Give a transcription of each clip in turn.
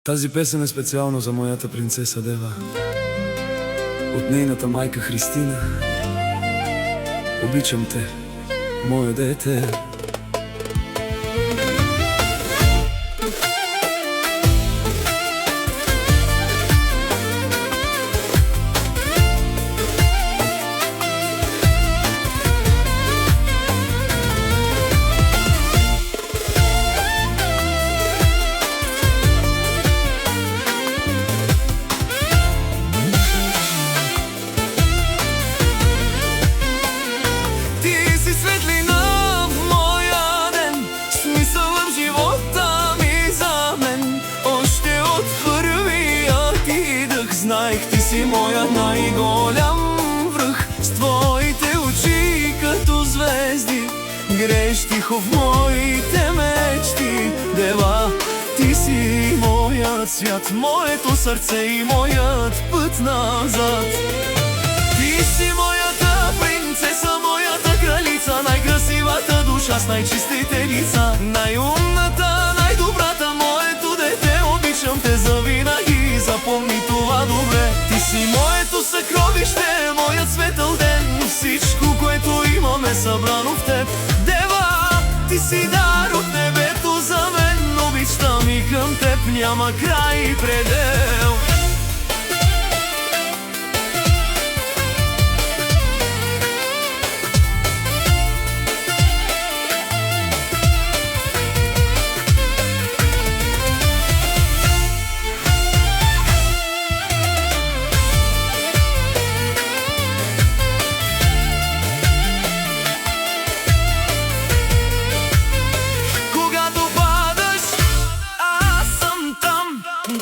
Тази песен е специално за моята принцеса Дева, от нейната майка Христина. Обичам те, мое дете. Знаех, ти си моят най-голям връх, с твоите очи като звезди грееш тихо в моите мечти. Дева, ти си моят свят, моето сърце и моят път назад. Ти си моята принцеса, моята кралица, най-красивата душа с най-чистите лица, най-умната, най-добрата, моето дете. Обичам те завинаги, запомни това добре. Ти си моето съкровище, моят светъл ден, всичко, което имаме събрано в теб. Дева, ти си дар от небето за мен, обичта ми към теб няма край и предел.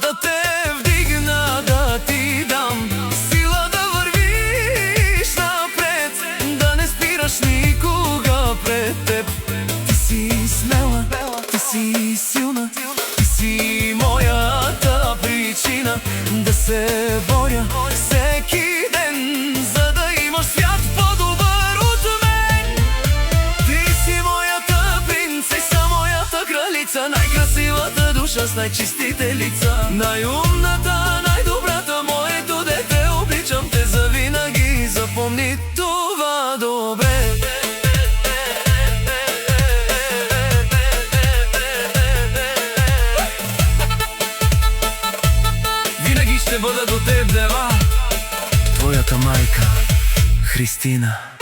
Да те вдигна, да ти дам сила да вървиш напред, да не спираш никога пред теб. Ти си смела, ти си силна, ти си моята причина да се боря всеки ден, за да имаш свят по-добър от мен. Ти си моята принцеса, моята кралица, най-красивата душа с най-чистите лица, най-умната, най-добрата, моето дете. Обичам те завинаги, запомни това добре. Винаги ще бъда до теб, Дева, твоята майка Христина.